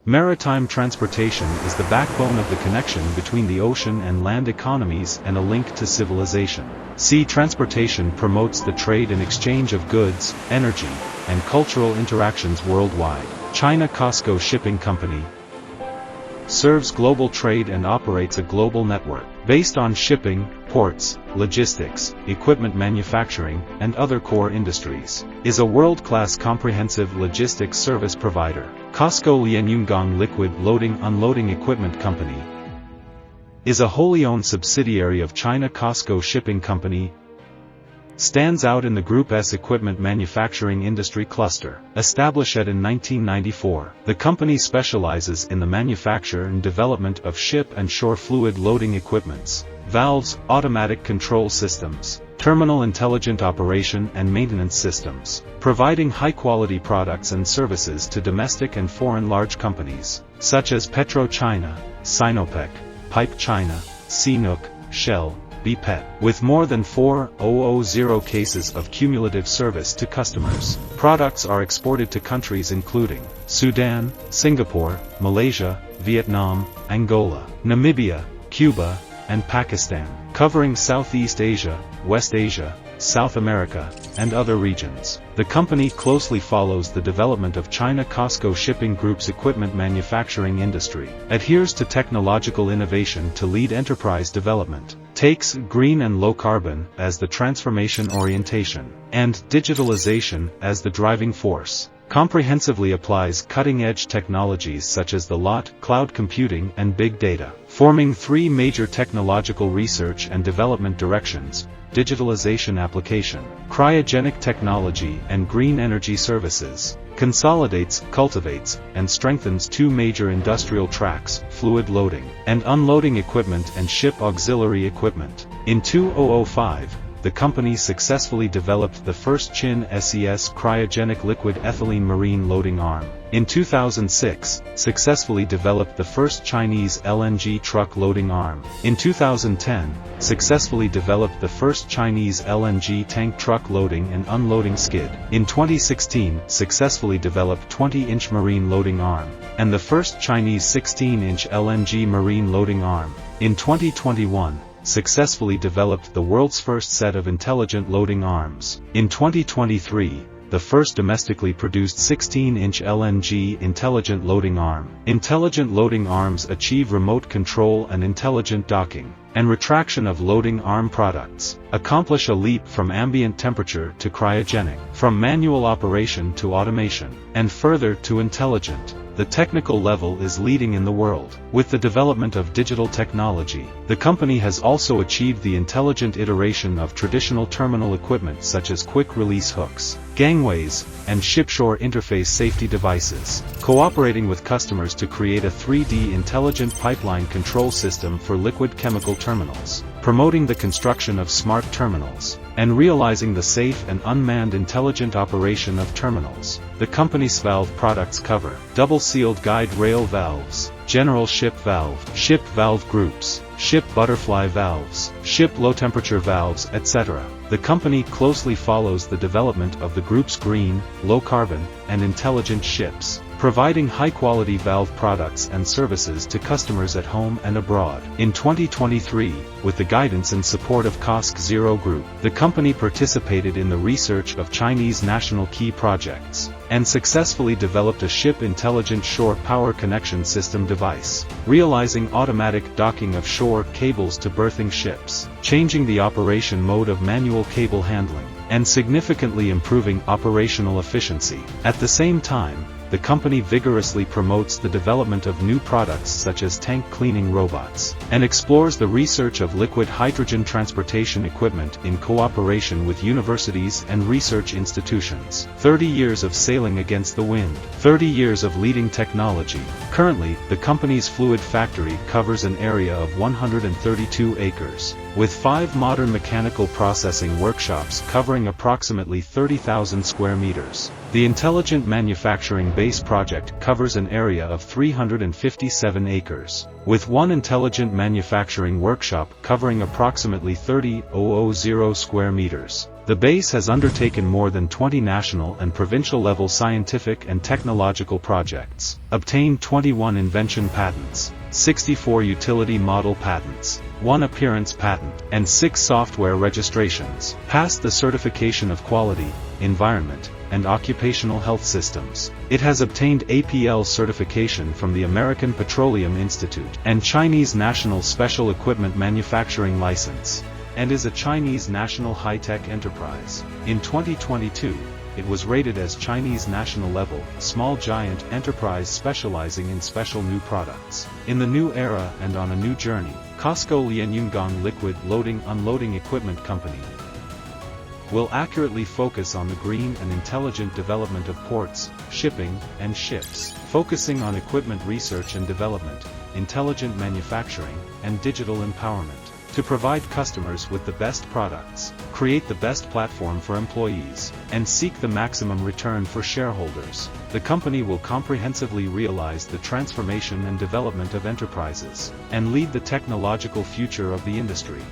Maritime transportation is the backbone of the connection between the ocean and land economies and a link to civilization. Sea transportation promotes the trade and exchange of goods, energy, and cultural interactions worldwide. China COSCO Shipping Company serves global trade and operates a global network based on shipping, ports, logistics, equipment manufacturing, and other core industries. Is a world-class comprehensive logistics service provider. COSCO Lianyungang Liquid Loading Unloading Equipment Company is a wholly owned subsidiary of China COSCO Shipping Company. Stands out in the Group's equipment manufacturing industry cluster. Established in 1994, the company specializes in the manufacture and development of ship and shore fluid loading equipments, valves, automatic control systems, terminal intelligent operation and maintenance systems, providing high-quality products and services to domestic and foreign large companies, such as PetroChina, Sinopec, Pipe China, CNOOC, Shell, BPET, with more than 4,000 cases of cumulative service to customers. Products are exported to countries including Sudan, Singapore, Malaysia, Vietnam, Angola, Namibia, Cuba, and Pakistan, covering Southeast Asia, West Asia, South America, and other regions. The company closely follows the development of China COSCO Shipping Group's equipment manufacturing industry, adheres to technological innovation to lead enterprise development, takes green and low carbon as the transformation orientation, and digitalization as the driving force. Comprehensively applies cutting-edge technologies such as the LOT, cloud computing and big data, forming three major technological research and development directions: digitalization application, cryogenic technology and green energy services. Consolidates, cultivates, and strengthens two major industrial tracks, fluid loading and unloading equipment and ship auxiliary equipment. In 2005, the company successfully developed the first Chin SES cryogenic liquid ethylene marine loading arm. In 2006, successfully developed the first Chinese LNG truck loading arm. In 2010, successfully developed the first Chinese LNG tank truck loading and unloading skid. In 2016, successfully developed 20-inch marine loading arm, and the first Chinese 16-inch LNG marine loading arm. In 2021, successfully developed the world's first set of intelligent loading arms. In 2023, the first domestically produced 16-inch LNG intelligent loading arm. Intelligent loading arms achieve remote control and intelligent docking and retraction of loading arm products, accomplish a leap from ambient temperature to cryogenic, from manual operation to automation, and further to intelligent. The technical level is leading in the world. With the development of digital technology, the company has also achieved the intelligent iteration of traditional terminal equipment such as quick-release hooks, gangways, and ship-shore interface safety devices, cooperating with customers to create a 3D intelligent pipeline control system for liquid chemical terminals, promoting the construction of smart terminals, and realizing the safe and unmanned intelligent operation of terminals. The company's valve products cover double-sealed guide rail valves, general ship valve groups, ship butterfly valves, ship low-temperature valves, etc. The company closely follows the development of the group's green, low-carbon, and intelligent ships, providing high-quality valve products and services to customers at home and abroad. In 2023, with the guidance and support of COSCO Group, the company participated in the research of Chinese national key projects, and successfully developed a ship intelligent shore power connection system device, realizing automatic docking of shore cables to berthing ships, changing the operation mode of manual cable handling, and significantly improving operational efficiency. At the same time, the company vigorously promotes the development of new products such as tank cleaning robots, and explores the research of liquid hydrogen transportation equipment in cooperation with universities and research institutions. 30 years of sailing against the wind. 30 years of leading technology. Currently, the company's fluid factory covers an area of 132 acres, with 5 modern mechanical processing workshops covering approximately 30,000 square meters. The Intelligent Manufacturing Base project covers an area of 357 acres, with 1 intelligent manufacturing workshop covering approximately 30,000 square meters. The base has undertaken more than 20 national and provincial-level scientific and technological projects, obtained 21 invention patents, 64 utility model patents, 1 appearance patent, and 6 software registrations, passed the certification of quality, environment, and occupational health systems. It has obtained APL certification from the American Petroleum Institute and Chinese National Special Equipment Manufacturing License, and is a Chinese national high-tech enterprise. In 2022, it was rated as Chinese national level, small giant enterprise specializing in special new products. In the new era and on a new journey, COSCO Lianyungang Liquid Loading Unloading Equipment Company will accurately focus on the green and intelligent development of ports, shipping, and ships, focusing on equipment research and development, intelligent manufacturing, and digital empowerment, to provide customers with the best products, create the best platform for employees, and seek the maximum return for shareholders. The company will comprehensively realize the transformation and development of enterprises, and lead the technological future of the industry.